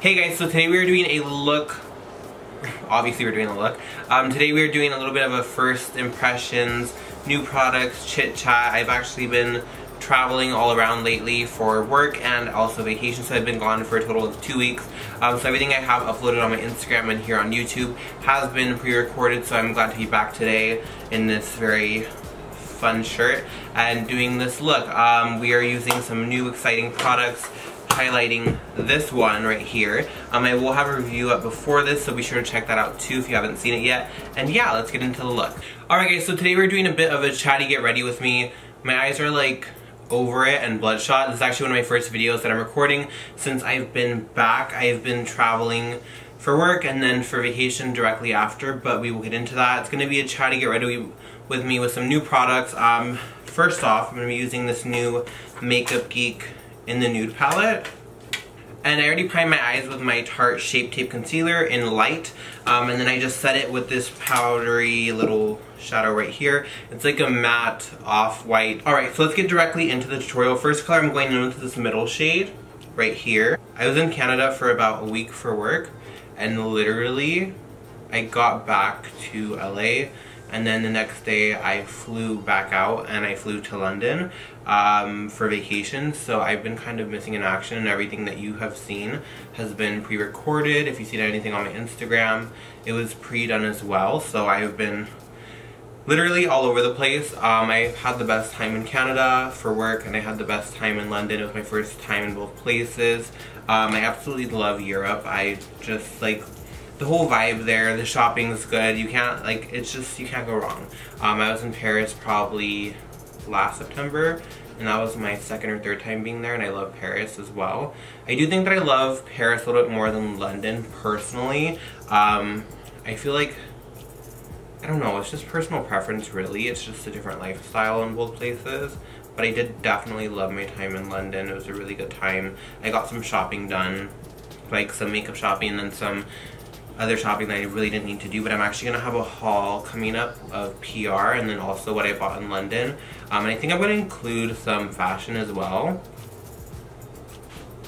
Hey guys, so today we are doing a look. Obviously we're doing a look. Today we are doing a little bit of a first impressions, new products, chit chat. I've actually been traveling all around lately for work and also vacation, so I've been gone for a total of 2 weeks. So everything I have uploaded on my Instagram and here on YouTube has been pre-recorded, so I'm glad to be back today in this very fun shirt and doing this look. We are using some new exciting products, highlighting this one right here. I will have a review up before this, so be sure to check that out too if you haven't seen it yet. And yeah, let's get into the look. Alright guys, so today we're doing a bit of a chatty get ready with me. My eyes are like over it and bloodshot. This is actually one of my first videos that I'm recording since I've been back. I've been traveling for work and then for vacation directly after, but we will get into that. It's going to be a chatty get ready with me with some new products. First off, I'm going to be using this new Makeup Geek in the nude palette, and I already primed my eyes with my Tarte Shape Tape Concealer in light, and then I just set it with this powdery little shadow right here. It's like a matte off-white. Alright, so let's get directly into the tutorial. First color I'm going into this middle shade right here. I was in Canada for about a week for work, and literally I got back to LA, and then the next day I flew back out and I flew to London for vacation. So I've been kind of missing in action, and everything that you have seen has been pre-recorded. If you've seen anything on my Instagram, it was pre-done as well. So I've been literally all over the place. I had the best time in Canada for work, and I had the best time in London. It was my first time in both places. I absolutely love Europe. I just like the whole vibe there. The shopping's good. You can't, like, it's just, you can't go wrong. I was in Paris probably last September, and that was my second or third time being there, and I love Paris as well. I do think that I love Paris a little bit more than London, personally. I feel like, I don't know, it's just personal preference, really. It's just a different lifestyle in both places. But I did definitely love my time in London. It was a really good time. I got some shopping done, like some makeup shopping and then some other shopping that I really didn't need to do, but I'm actually going to have a haul coming up of PR and then also what I bought in London. And I think I'm going to include some fashion as well.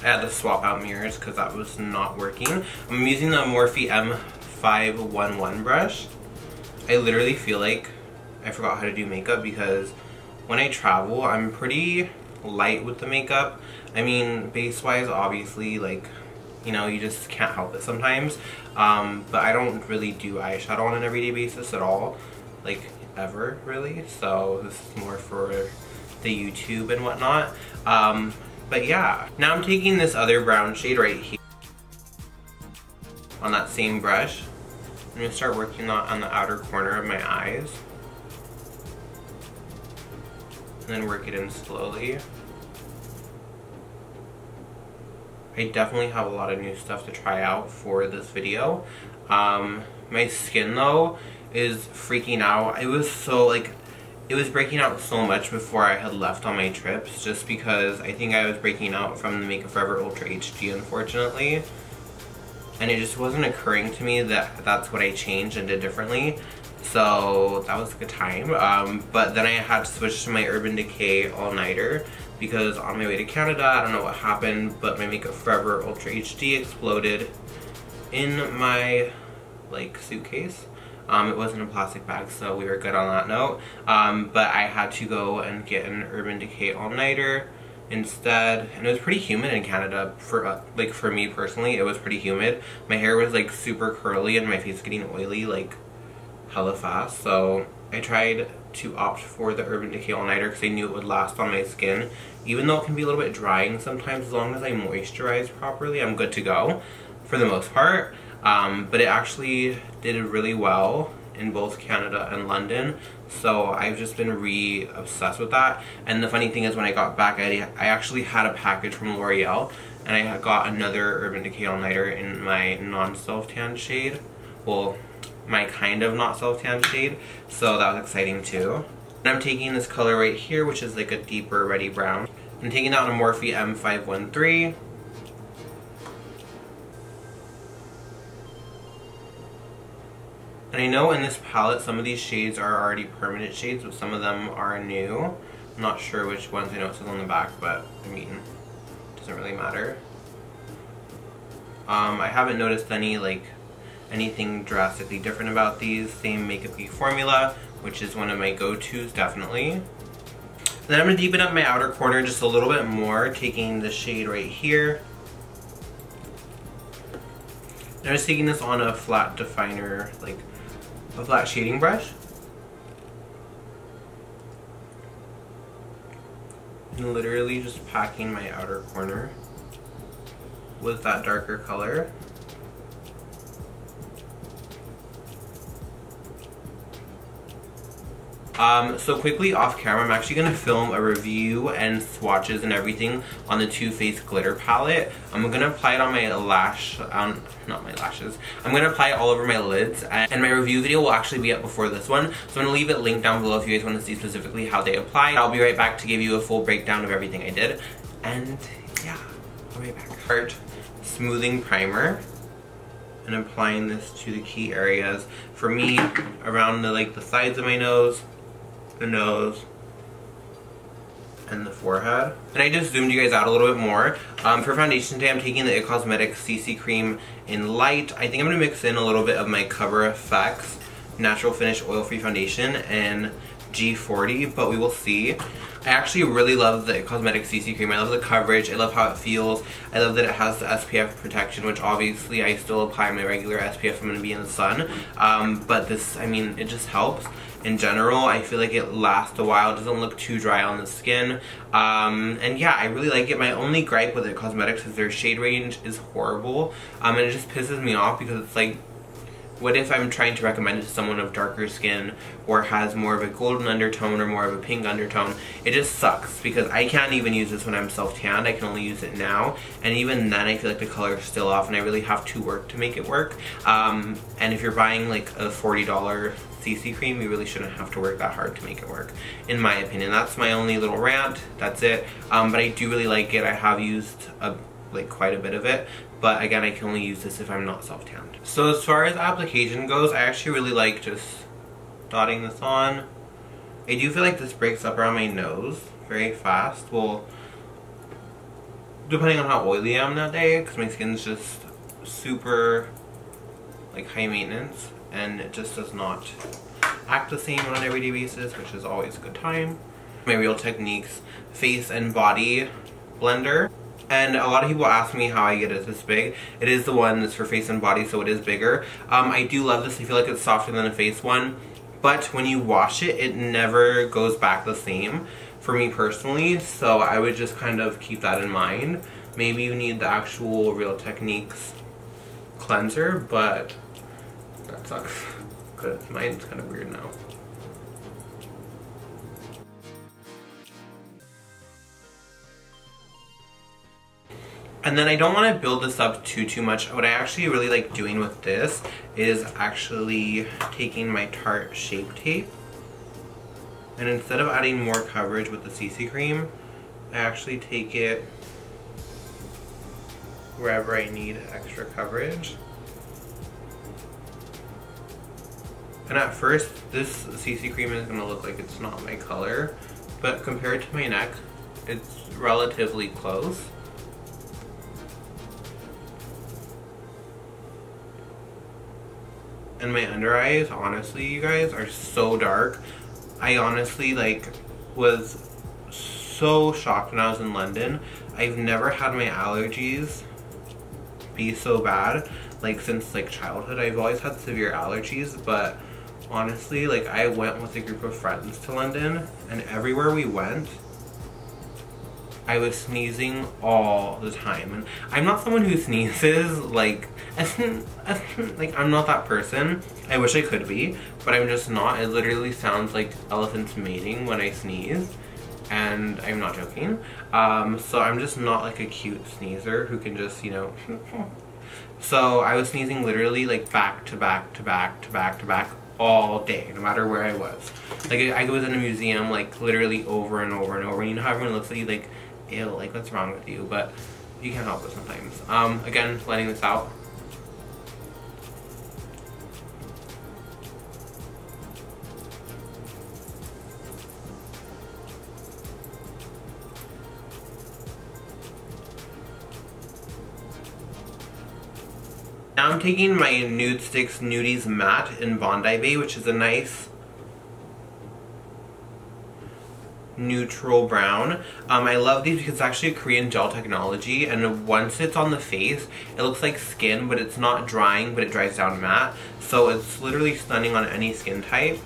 I had to swap out mirrors because that was not working. I'm using the Morphe M511 brush. I literally feel like I forgot how to do makeup because when I travel, I'm pretty light with the makeup. I mean, base-wise, obviously, like, you know, you just can't help it sometimes. But I don't really do eyeshadow on an everyday basis at all, like ever really. So this is more for the YouTube and whatnot. But yeah, now I'm taking this other brown shade right here on that same brush. I'm gonna start working on the outer corner of my eyes, and then work it in slowly. I definitely have a lot of new stuff to try out for this video. My skin though is freaking out. It was so like, it was breaking out so much before I had left on my trips, just because I think I was breaking out from the Makeup Forever Ultra HD, unfortunately. And it just wasn't occurring to me that that's what I changed and did differently. So that was a good time. But then I had to switch to my Urban Decay all-nighter because on my way to Canada, I don't know what happened, but my Makeup Forever Ultra HD exploded in my like suitcase. It wasn't a plastic bag, so we were good on that note. But I had to go and get an Urban Decay all-nighter instead, and it was pretty humid in Canada. For me personally, it was pretty humid. My hair was like super curly and my face getting oily like hella fast, so I tried to opt for the Urban Decay all-nighter because I knew it would last on my skin. Even though it can be a little bit drying sometimes, as long as I moisturize properly, I'm good to go for the most part. But it actually did really well in both Canada and London, so I've just been obsessed with that. And the funny thing is, when I got back, I actually had a package from L'Oreal, and I got another Urban Decay all-nighter in my non-self-tan shade. Well, my kind of not self-tan shade, so that was exciting too. And I'm taking this color right here, which is like a deeper reddy brown. I'm taking that on a Morphe M513. And I know in this palette some of these shades are already permanent shades, but some of them are new. I'm not sure which ones. I know it says on the back, but I mean, it doesn't really matter. I haven't noticed anything drastically different about these. Same MakeupByDG formula, which is one of my go-tos, definitely. Then I'm going to deepen up my outer corner just a little bit more, taking the shade right here. And I'm just taking this on a flat definer, like a flat shading brush. And literally just packing my outer corner with that darker color. So quickly off camera, I'm actually going to film a review and swatches and everything on the Too Faced glitter palette. I'm going to apply it on my not my lashes. I'm going to apply it all over my lids, and my review video will actually be up before this one. So I'm going to leave it linked down below if you guys want to see specifically how they apply. I'll be right back to give you a full breakdown of everything I did. And yeah, I'll be right back. Start smoothing primer and applying this to the key areas. For me, around the sides of my nose, the nose, and the forehead. And I just zoomed you guys out a little bit more. For foundation today, I'm taking the It Cosmetics CC Cream in Light. I think I'm going to mix in a little bit of my Cover FX Natural Finish Oil-Free Foundation and G40, but we will see. I actually really love the It Cosmetics CC Cream. I love the coverage, I love how it feels, I love that it has the SPF protection, which obviously I still apply my regular SPF if I'm going to be in the sun. But this, I mean, it just helps. In general, I feel like it lasts a while. It doesn't look too dry on the skin. And yeah, I really like it. My only gripe with It Cosmetics is their shade range is horrible. And it just pisses me off because it's like, what if I'm trying to recommend it to someone of darker skin or has more of a golden undertone or more of a pink undertone? It just sucks because I can't even use this when I'm self-tanned. I can only use it now, and even then I feel like the color is still off and I really have to work to make it work. And if you're buying like a $40 CC cream, you really shouldn't have to work that hard to make it work, in my opinion. That's my only little rant. That's it. But I do really like it. I have used quite a bit of it, but again, I can only use this if I'm not self-tanned. So as far as application goes, I actually really like just dotting this on. I do feel like this breaks up around my nose very fast. Well, depending on how oily I am that day, because my skin's just super high maintenance and it just does not act the same on an everyday basis, which is always a good time. My Real Techniques Face and Body Blender. And a lot of people ask me how I get it this big. It is the one that's for face and body, so it is bigger. I do love this. I feel like it's softer than a face one. But when you wash it, it never goes back the same for me personally. So I would just kind of keep that in mind. Maybe you need the actual Real Techniques cleanser, but that sucks. Because mine's kind of weird now. And then I don't want to build this up too much. What I actually really like doing with this is actually taking my Tarte Shape Tape, and instead of adding more coverage with the CC cream, I actually take it wherever I need extra coverage. And at first, this CC cream is going to look like it's not my color, but compared to my neck, it's relatively close. And my under eyes, honestly, you guys, are so dark. I honestly, was so shocked when I was in London. I've never had my allergies be so bad, since, childhood. I've always had severe allergies, but honestly, I went with a group of friends to London, and everywhere we went, I was sneezing all the time. And I'm not someone who sneezes, I'm not that person. I wish I could be, but I'm just not. It literally sounds like elephants mating when I sneeze, and I'm not joking. So I'm just not a cute sneezer who can just, So I was sneezing literally back to back to back to back to back all day, no matter where I was. I was in a museum literally over and over and over, and you know how everyone looks at you ew, what's wrong with you? But you can't help it sometimes. Again, letting this out. Now I'm taking my Nude Sticks Nudies Matte in Bondi Bay, which is a nice neutral brown. I love these because it's actually a Korean gel technology, and once it's on the face it looks like skin, but it's not drying, but it dries down matte, so it's literally stunning on any skin type.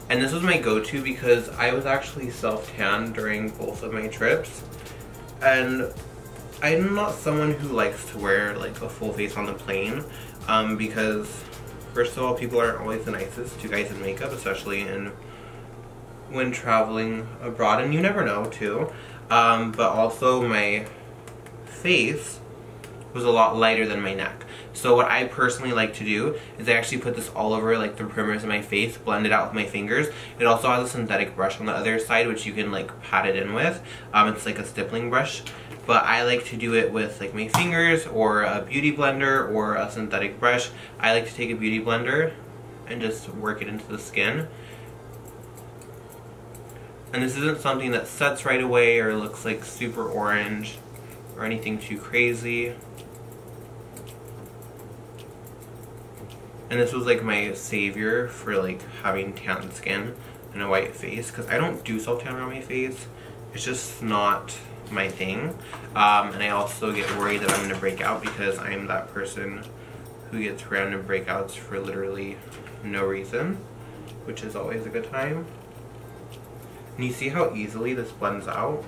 And this was my go-to because I was actually self-tanned during both of my trips, and I'm not someone who likes to wear like a full face on the plane, because first of all, people aren't always the nicest to guys in makeup, especially when traveling abroad, and you never know too. But also my face was a lot lighter than my neck. So what I personally like to do is I actually put this all over like the perimeters of my face, blend it out with my fingers. It also has a synthetic brush on the other side which you can like pat it in with. It's like a stippling brush. But I like to do it with like my fingers or a beauty blender or a synthetic brush. I like to take a beauty blender and just work it into the skin. And this isn't something that sets right away or looks like super orange or anything too crazy. And this was like my savior for like having tan skin and a white face, because I don't do self-tan on my face. It's just not my thing. And I also get worried that I'm going to break out, because I'm that person who gets random breakouts for literally no reason, which is always a good time. And you see how easily this blends out?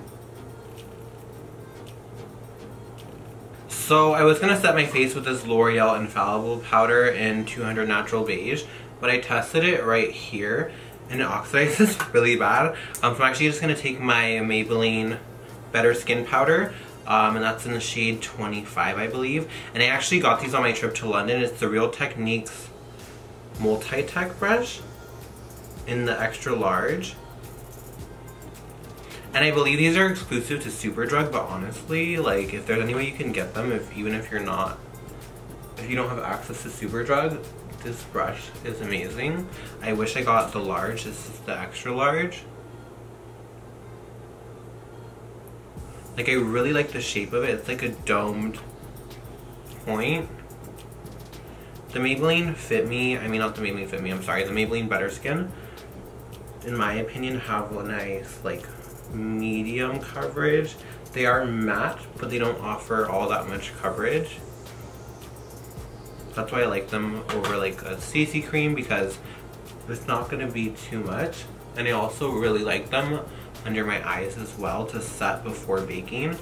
So I was going to set my face with this L'Oreal Infallible powder in 200 Natural Beige, but I tested it right here and it oxidizes really bad. So I'm actually just going to take my Maybelline Better Skin powder, and that's in the shade 25, I believe. And I actually got these on my trip to London. It's the Real Techniques Multi-Tech brush in the extra large. And I believe these are exclusive to Superdrug, but honestly, like, if there's any way you can get them, even if you don't have access to Superdrug, this brush is amazing. I wish I got the large. This is the extra large. Like, I really like the shape of it. It's like a domed point. The Maybelline Fit Me, I mean not the Maybelline Fit Me, I'm sorry, the Maybelline Better Skin, in my opinion, have a nice, like, medium coverage. They are matte, but they don't offer all that much coverage. That's why I like them over like a CC cream, because it's not going to be too much. And I also really like them under my eyes as well to set before baking.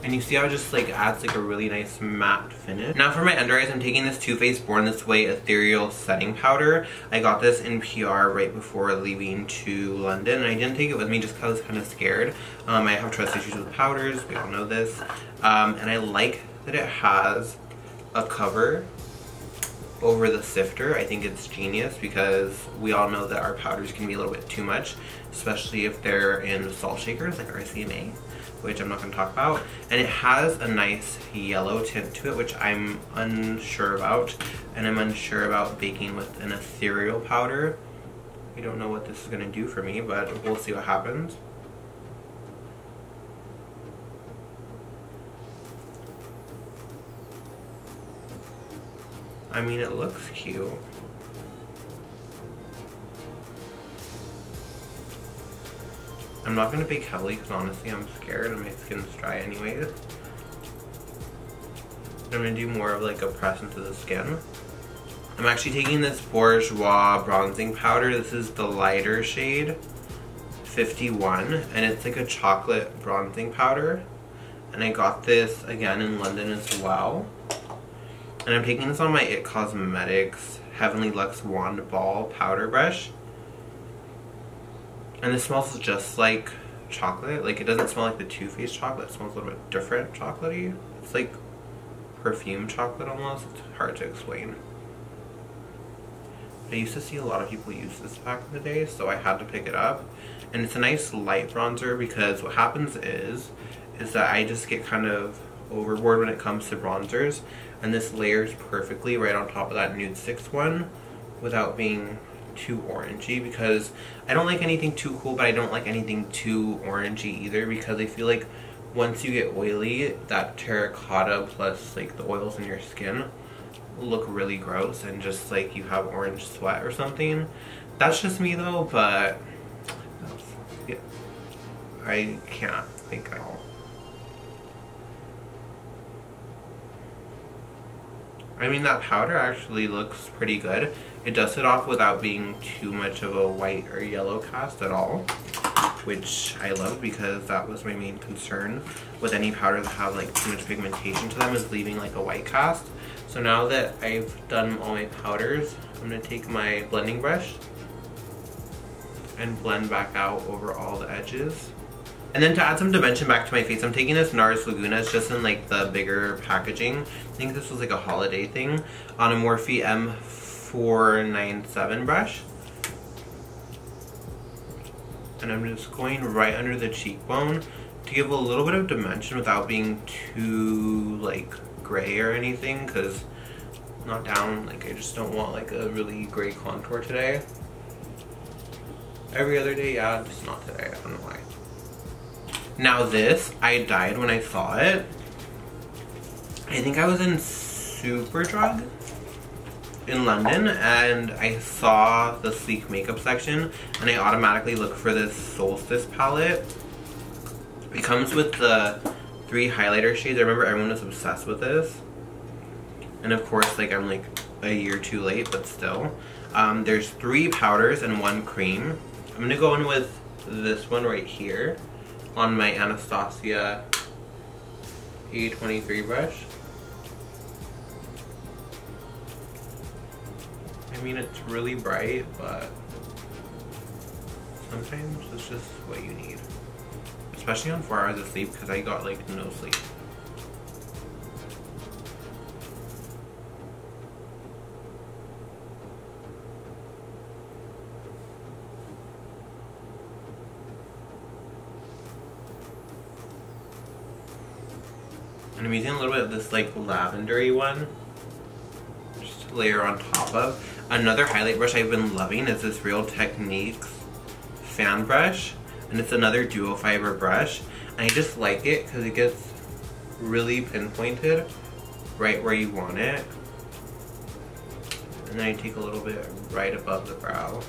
And you see how it just like adds like a really nice matte finish. Now for my under eyes, I'm taking this Too Faced Born This Way Ethereal Setting Powder. I got this in PR right before leaving to London, and I didn't take it with me just because I was kind of scared. I have trust issues with powders, we all know this. And I like that it has a cover over the sifter. I think it's genius because we all know that our powders can be a little bit too much, especially if they're in salt shakers like RCMA, which I'm not going to talk about. And it has a nice yellow tint to it, which I'm unsure about. And I'm unsure about baking with an ethereal powder. I don't know what this is going to do for me, but we'll see what happens. I mean, it looks cute. I'm not going to bake heavily because honestly I'm scared and my skin's dry anyways. I'm going to do more of like a press into the skin. I'm actually taking this Bourjois bronzing powder. This is the lighter shade 51, and it's like a chocolate bronzing powder. And I got this again in London as well. And I'm taking this on my IT Cosmetics Heavenly Luxe Wand Ball powder brush. And this smells just like chocolate. Like, it doesn't smell like the Too Faced chocolate. It smells a little bit different chocolatey. It's like perfume chocolate almost. It's hard to explain. I used to see a lot of people use this back in the day, so I had to pick it up. And it's a nice light bronzer because what happens is that I just get kind of overboard when it comes to bronzers. And this layers perfectly right on top of that Nude Sticks one without being too orangey, because I don't like anything too cool, but I don't like anything too orangey either, because I feel like once you get oily, that terracotta plus like the oils in your skin look really gross and just like you have orange sweat or something. That's just me though, but yeah, I can't think at all. I mean, that powder actually looks pretty good. It does it off without being too much of a white or yellow cast at all, which I love because that was my main concern with any powder that have like too much pigmentation to them, is leaving like a white cast. So now that I've done all my powders, I'm going to take my blending brush and blend back out over all the edges. And then to add some dimension back to my face, I'm taking this NARS Laguna. It's just in like the bigger packaging. I think this was like a holiday thing, on a Morphe M497 brush. And I'm just going right under the cheekbone to give a little bit of dimension without being too like gray or anything, because not down, like I just don't want like a really gray contour today. Every other day, yeah, just not today, I don't know why. Now this, I dyed when I saw it. I think I was in Superdrug in London and I saw the sleek makeup section and I automatically looked for this Solstice palette. It comes with the 3 highlighter shades. I remember everyone was obsessed with this. And of course, like I'm like a year too late, but still. There's 3 powders and 1 cream. I'm gonna go in with this one right here on my Anastasia A23 brush. I mean, it's really bright, but sometimes it's just what you need. Especially on 4 hours of sleep, because I got like no sleep. And I'm using a little bit of this like lavendery one just to layer on top of. Another highlight brush I've been loving is this Real Techniques fan brush, and it's another duo fiber brush, and I just like it because it gets really pinpointed right where you want it. And then I take a little bit right above the brow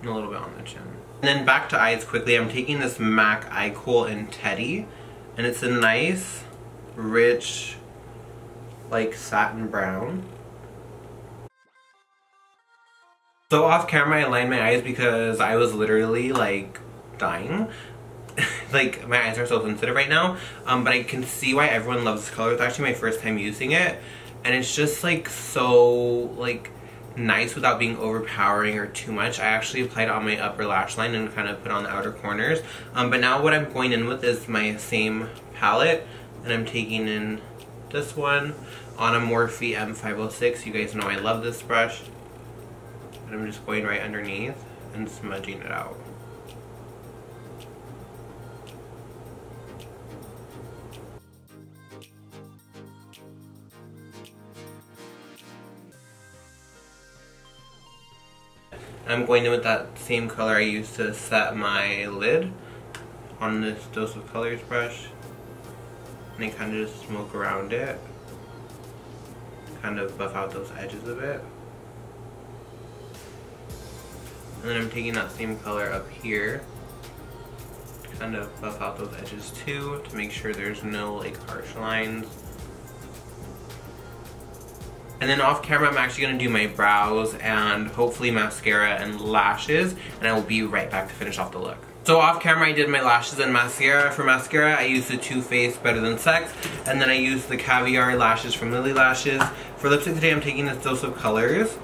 and a little bit on the chin. And then back to eyes quickly, I'm taking this MAC Eye Kohl in Teddy, and it's a nice, rich, like satin brown. So off camera I lined my eyes because I was literally like dying. Like my eyes are so sensitive right now, but I can see why everyone loves this color. It's actually my first time using it, and it's just like so like nice without being overpowering or too much. I actually applied it on my upper lash line and kind of put on the outer corners. But now what I'm going in with is my same palette, and I'm taking in this one on a Morphe M506. You guys know I love this brush. And I'm just going right underneath and smudging it out. I'm going in with that same color I used to set my lid on this Dose of Colors brush. And I kind of just smoke around it. Kind of buff out those edges a bit. And then I'm taking that same color up here. Kind of buff out those edges too to make sure there's no like harsh lines. And then off camera, I'm actually going to do my brows and hopefully mascara and lashes, and I will be right back to finish off the look. So off camera, I did my lashes and mascara. For mascara, I used the Too Faced Better Than Sex, and then I used the Caviar lashes from Lily Lashes. For lipstick today, I'm taking this Dose of Colors.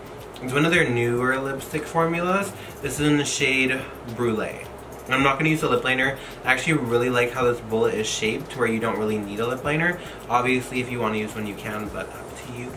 It's one of their newer lipstick formulas. This is in the shade Brulee. And I'm not going to use a lip liner. I actually really like how this bullet is shaped where you don't really need a lip liner. Obviously, if you want to use one, you can, but up to you.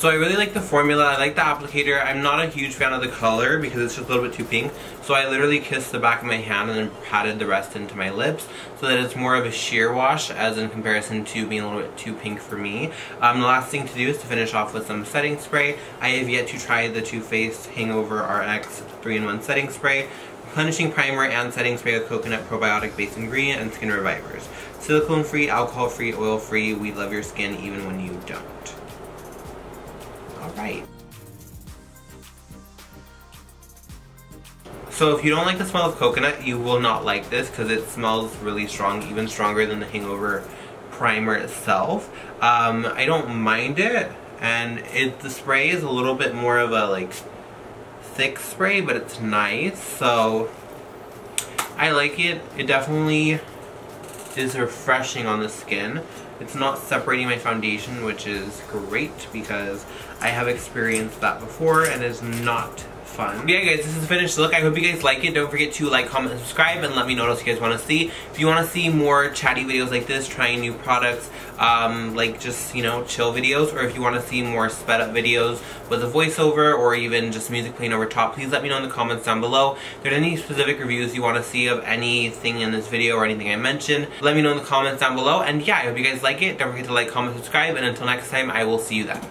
So I really like the formula, I like the applicator. I'm not a huge fan of the color because it's just a little bit too pink. So I literally kissed the back of my hand and then patted the rest into my lips so that it's more of a sheer wash as in comparison to being a little bit too pink for me. The last thing to do is to finish off with some setting spray. I have yet to try the Too Faced Hangover RX 3-in-1 setting spray. Replenishing primer and setting spray with coconut probiotic based ingredient and skin revivers. Silicone free, alcohol free, oil free. We love your skin even when you don't. Alright. So if you don't like the smell of coconut, you will not like this because it smells really strong, even stronger than the Hangover primer itself. I don't mind it, and the spray is a little bit more of a like thick spray, but it's nice, so I like it. It definitely is refreshing on the skin. It's not separating my foundation, which is great because I have experienced that before and it's not fun. But yeah guys, this is the finished look. I hope you guys like it. Don't forget to like, comment, and subscribe, and let me know what else you guys want to see. If you want to see more chatty videos like this, trying new products, like just, you know, chill videos, or if you want to see more sped up videos with a voiceover or even just music playing over top, please let me know in the comments down below. If there's any specific reviews you want to see of anything in this video or anything I mentioned, let me know in the comments down below. And yeah, I hope you guys like it. Don't forget to like, comment, subscribe, and until next time, I will see you then.